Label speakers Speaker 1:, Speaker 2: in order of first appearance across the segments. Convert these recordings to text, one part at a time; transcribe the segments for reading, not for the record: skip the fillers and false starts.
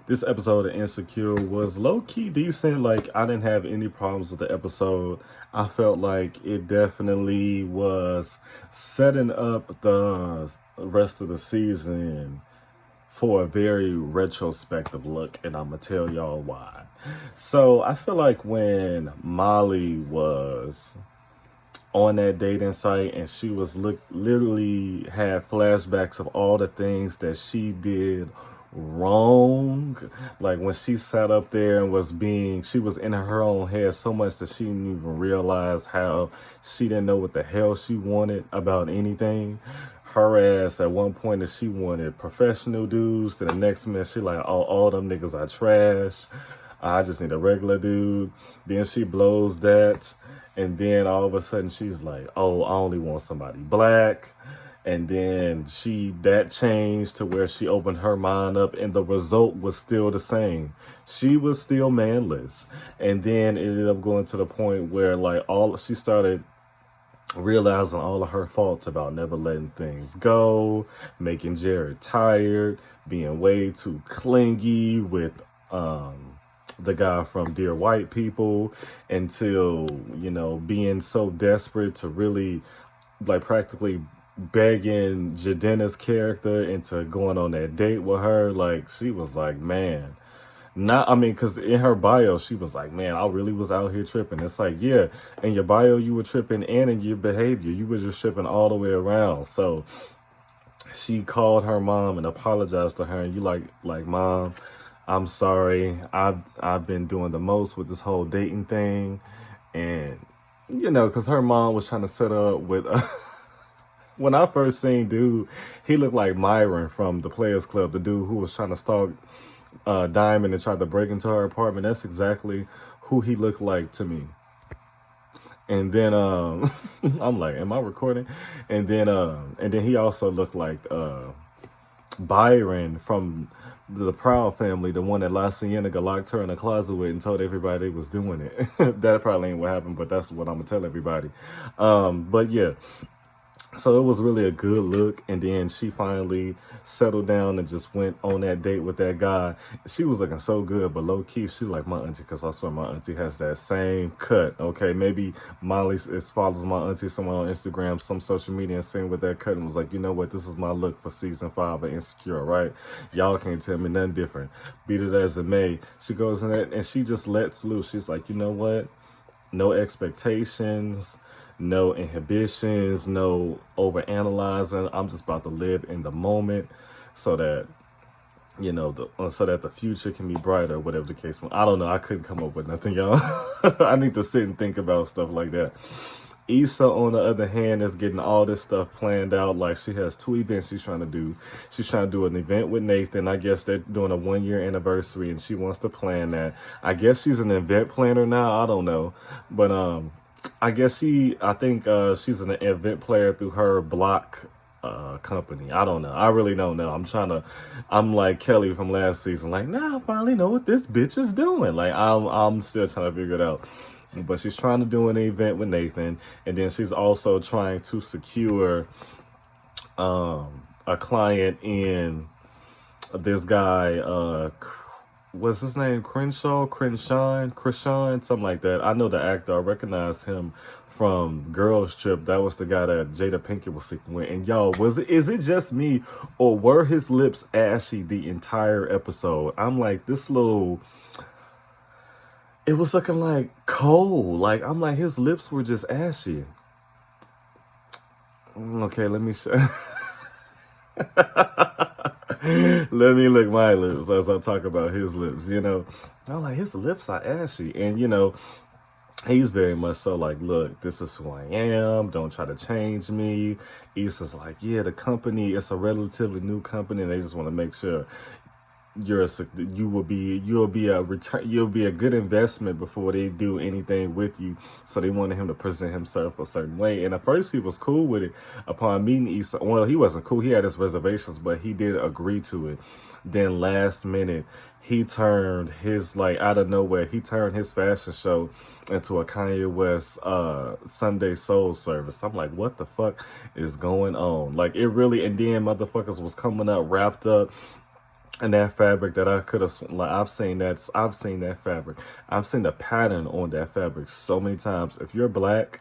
Speaker 1: This episode of Insecure was low-key decent. Like, I didn't have any problems with the episode. I felt like it definitely was setting up the rest of the season for a very retrospective look, and I'm gonna tell y'all why. So I feel like when Molly was on that dating site and she was literally had flashbacks of all the things that she did wrong, like when she sat up there and she was in her own head so much that she didn't even realize how she didn't know what the hell she wanted about anything. Her ass at one point that she wanted professional dudes, to the next minute she like, oh, all them niggas are trash, I just need a regular dude. Then she blows that, and then all of a sudden she's like, oh, I only want somebody black. And then that changed to where she opened her mind up, and the result was still the same. She was still manless. And then it ended up going to the point where she started realizing all of her faults about never letting things go, making Jared tired, being way too clingy with the guy from Dear White People, until, being so desperate to really practically begging Jadena's character into going on that date with her. Like, she was like, man, because in her bio, she was like, man, I really was out here tripping. It's like, yeah, in your bio, you were tripping, and in your behavior, you were just tripping all the way around. So she called her mom and apologized to her, and you like, Mom, I'm sorry. I've been doing the most with this whole dating thing. And, because her mom was trying to set her up with when I first seen dude, he looked like Myron from the Players Club, the dude who was trying to stalk Diamond and tried to break into her apartment. That's exactly who he looked like to me. And then I'm like, am I recording? And then he also looked like Byron from the Proud Family, the one that La Cienega locked her in a closet with and told everybody they was doing it. That probably ain't what happened, but that's what I'm gonna tell everybody. But yeah. So it was really a good look, and then she finally settled down and just went on that date with that guy. She was looking so good, but low-key, she like my auntie, because I swear my auntie has that same cut, okay? Maybe Molly follows my auntie somewhere on Instagram, some social media, and seen with that cut and was like, you know what, this is my look for season 5 of Insecure, right? Y'all can't tell me nothing different. Beat it as it may. She goes in there, and she just lets loose. She's like, you know what? No expectations, no inhibitions, no overanalyzing. I'm just about to live in the moment so that, so that the future can be brighter, whatever the case. I don't know. I couldn't come up with nothing, y'all. I need to sit and think about stuff like that. Issa, on the other hand, is getting all this stuff planned out. Like, she has 2 events she's trying to do. She's trying to do an event with Nathan. I guess they're doing a 1-year anniversary, and she wants to plan that. I guess she's an event planner now. I don't know. But I think she's an event player through her block company. I don't know. I really don't know. I'm like Kelly from last season. Like, now I finally know what this bitch is doing. Like, I'm still trying to figure it out. But she's trying to do an event with Nathan, and then she's also trying to secure a client in this guy, what's his name? Krishan, something like that. I know the actor. I recognize him from Girls Trip. That was the guy that Jada Pinkett was sleeping with. And y'all, is it just me, or were his lips ashy the entire episode? I'm like, it was looking like coal. Like, I'm like, his lips were just ashy. Okay, let me show. Let me lick my lips as I talk about his lips, I'm like, his lips are ashy. And, he's very much so like, look, this is who I am. Don't try to change me. Issa's like, yeah, the company, it's a relatively new company, and they just want to make sure you'll be a good investment before they do anything with you. So they wanted him to present himself a certain way. And at first he was cool with it. Upon meeting Issa, well, he wasn't cool. He had his reservations, but he did agree to it. Then last minute, he turned out of nowhere, he turned his fashion show into a Kanye West Sunday soul service. I'm like, what the fuck is going on? Like, it really, and then motherfuckers was coming up wrapped up And that fabric that I could have, like, I've seen that fabric. I've seen the pattern on that fabric so many times. If you're black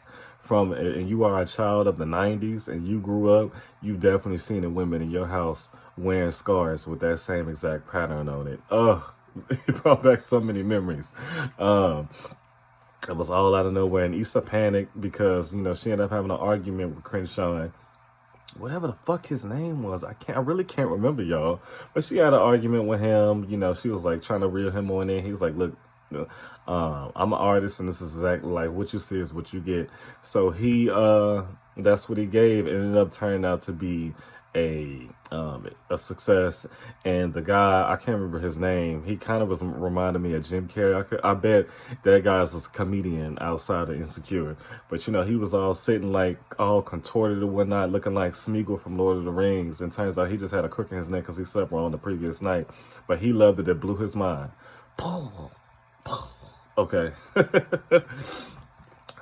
Speaker 1: and you are a child of the 90s and you grew up, you definitely seen the women in your house wearing scarves with that same exact pattern on it. Ugh, it brought back so many memories. It was all out of nowhere, and Issa panicked because, she ended up having an argument with Crenshaw, whatever the fuck his name was. I really can't remember, y'all. But she had an argument with him. She was like trying to reel him on in. He was like, look, I'm an artist, and this is exactly like what you see is what you get. So that's what he gave. It ended up turning out to be a success. And the guy, I can't remember his name, he kind of was reminding me of Jim Carrey. I bet that guy's a comedian outside of Insecure. But he was all sitting like all contorted and whatnot, looking like Smeagol from Lord of the Rings. And turns out he just had a crook in his neck because he slept wrong the previous night. But he loved it. It blew his mind. Okay.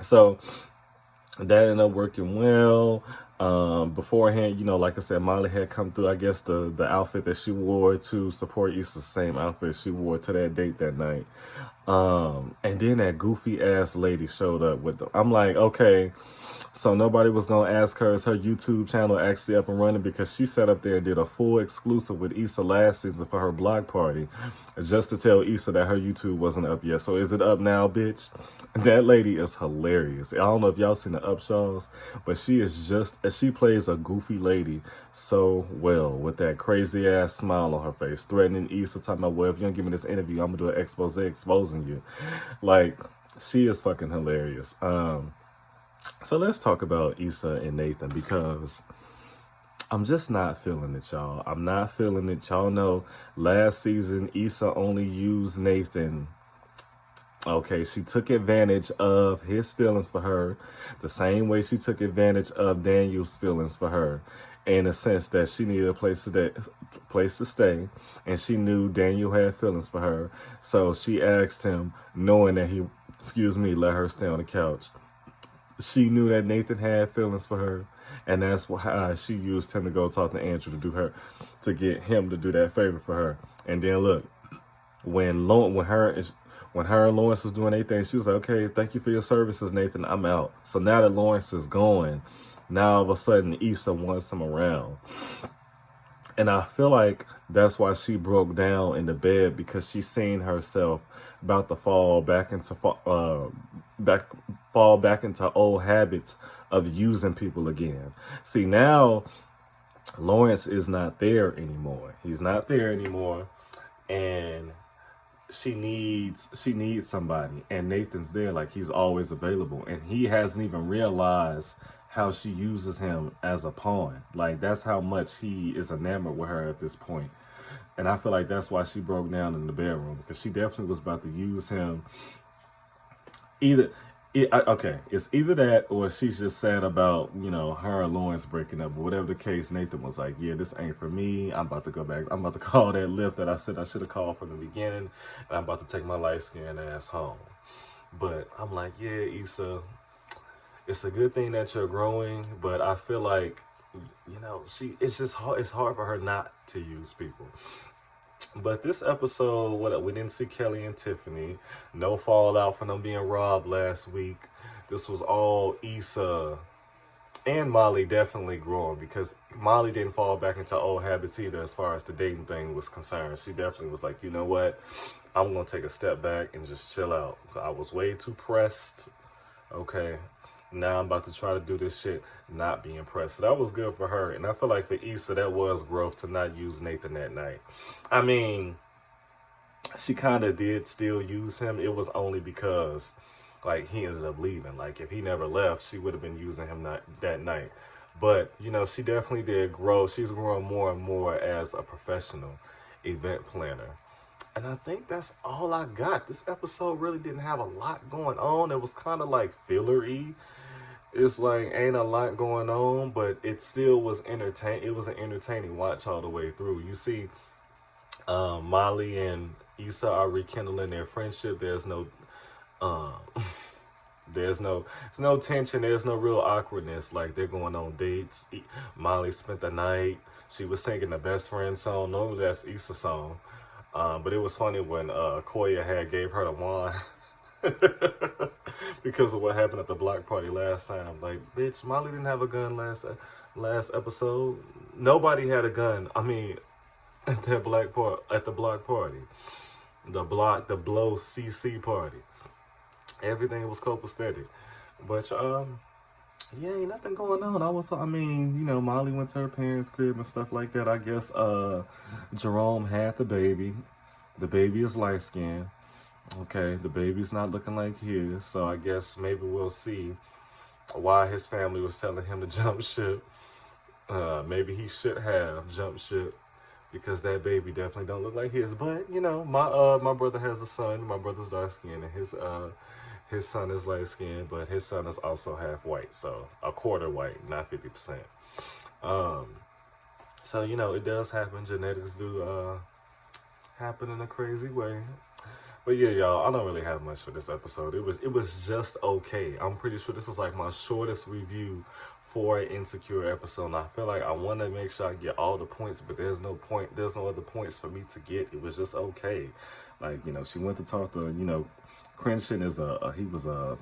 Speaker 1: So that ended up working well. Beforehand, like I said, Molly had come through. I guess the outfit that she wore to support Issa's same outfit she wore to that date that night. And then that goofy ass lady showed up with them. I'm like, okay, so nobody was gonna ask her, is her YouTube channel actually up and running? Because she sat up there and did a full exclusive with Issa last season for her block party, just to tell Issa that her YouTube wasn't up yet. So is it up now, bitch? That lady is hilarious. I don't know if y'all seen the Upshaws, but she plays a goofy lady so well with that crazy ass smile on her face, threatening Issa, talking about, well, if you don't give me this interview, I'm gonna do an expose exposing you. Like, she is fucking hilarious. So let's talk about Issa and Nathan, because I'm just not feeling it, y'all. I'm not feeling it. Y'all know last season Issa only used Nathan. Okay, she took advantage of his feelings for her the same way she took advantage of Daniel's feelings for her, in a sense that she needed a place to stay, and she knew Daniel had feelings for her. So she asked him, knowing that he, let her stay on the couch. She knew that Nathan had feelings for her, and that's how she used him to go talk to Andrew to get him to do that favor for her. And then look, when her and Lawrence was doing their thing, she was like, okay, thank you for your services, Nathan, I'm out. So now that Lawrence is gone, now all of a sudden Issa wants him around. And I feel like that's why she broke down in the bed, because she seen herself about to fall back into old habits of using people again. See, now Lawrence is not there anymore. He's not there anymore, and she needs somebody, and Nathan's there, like he's always available, and he hasn't even realized how she uses him as a pawn. Like, that's how much he is enamored with her at this point. And I feel like that's why she broke down in the bedroom, because she definitely was about to use him. It's either that, or she's just sad about, her and Lawrence breaking up. But whatever the case, Nathan was like, yeah, this ain't for me. I'm about to go back. I'm about to call that Lyft that I said I should have called from the beginning. And I'm about to take my light-skinned ass home. But I'm like, yeah, Issa, it's a good thing that you're growing, but I feel like, it's just hard. It's hard for her not to use people. But this episode, we didn't see Kelly and Tiffany. No fallout from them being robbed last week. This was all Issa and Molly definitely growing, because Molly didn't fall back into old habits either as far as the dating thing was concerned. She definitely was like, you know what? I'm going to take a step back and just chill out. I was way too pressed. Okay. Now I'm about to try to do this shit, not being pressed. So that was good for her. And I feel like for Issa, that was growth to not use Nathan that night. I mean, she kind of did still use him. It was only because, like, he ended up leaving. Like, if he never left, she would have been using him that night. But, she definitely did grow. She's growing more and more as a professional event planner. And I think that's all I got. This episode really didn't have a lot going on. It was kind of like filler-y. It's like, ain't a lot going on, but it still was entertaining. It was an entertaining watch all the way through. You see, Molly and Issa are rekindling their friendship. There's no There's no tension. There's no real awkwardness. Like, they're going on dates. Molly spent the night. She was singing the best friend song. Normally that's Issa's song. But it was funny when Koya had gave her the wand because of what happened at the block party last time. Like, bitch, Molly didn't have a gun last episode. Nobody had a gun. I mean, at the block party, the blow CC party. Everything was copacetic. But yeah, ain't nothing going on. I mean, you know, Molly went to her parents' crib and stuff like that. I guess Jerome had the baby. The baby is light skinned. Okay, the baby's not looking like his, so I guess maybe we'll see why his family was telling him to jump ship. Maybe he should have jumped ship, because that baby definitely don't look like his. But, you know, my brother has a son. My brother's dark skinned, and his son is light skinned, but his son is also half white, so a quarter white, not 50%. So, you know, it does happen. Genetics do happen in a crazy way. But yeah, y'all, I don't really have much for this episode. It was just okay. I'm pretty sure this is like my shortest review for an Insecure episode. And I feel like I want to make sure I get all the points, but there's no other points for me to get. It was just okay. Like, you know, she went to talk to, you know, Crenshaw is the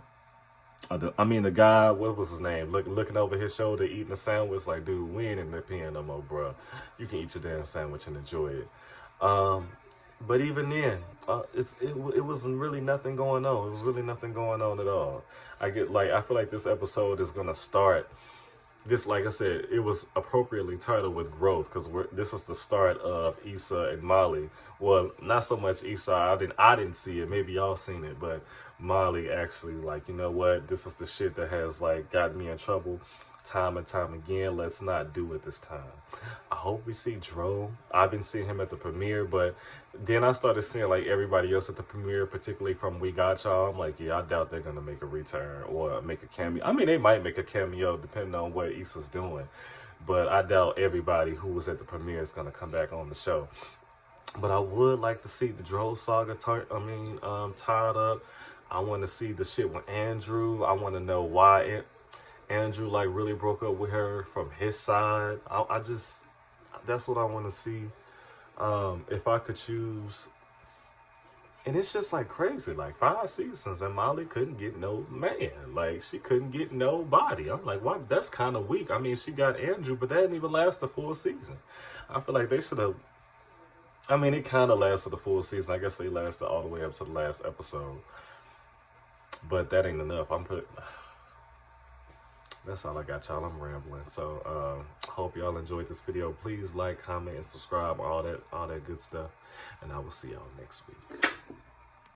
Speaker 1: guy, what was his name? Looking over his shoulder, eating a sandwich. Like, dude, we ain't in the pen no more, bro. You can eat your damn sandwich and enjoy it. But even then, it wasn't really nothing going on. It was really nothing going on at all. I feel like this episode is gonna start. This, like I said, it was appropriately titled with growth, because this is the start of Issa and Molly. Well, not so much Issa. I didn't see it. Maybe y'all seen it, but Molly actually, like, you know what? This is the shit that has like gotten me in trouble time and time again. Let's not do it this time. I hope we see Dro. I've been seeing him at the premiere, but then I started seeing like everybody else at the premiere, particularly from We Got Y'all. I'm like, yeah, I doubt they're gonna make a return or make a cameo. I mean, they might make a cameo depending on what Issa's doing, but I doubt everybody who was at the premiere is gonna come back on the show. But I would like to see the Dro saga tied up. I want to see the shit with Andrew. I want to know why Andrew like really broke up with her from his side. That's what I want to see. If I could choose, and it's just like crazy, like 5 seasons and Molly couldn't get no man. Like, she couldn't get nobody. I'm like, why? That's kind of weak. I mean, she got Andrew, but that didn't even last the full season. I feel like they should have. I mean, it kind of lasted the full season. I guess they lasted all the way up to the last episode, but that ain't enough. That's all I got, y'all. I'm rambling. So, hope y'all enjoyed this video. Please like, comment, and subscribe, all that good stuff. And I will see y'all next week.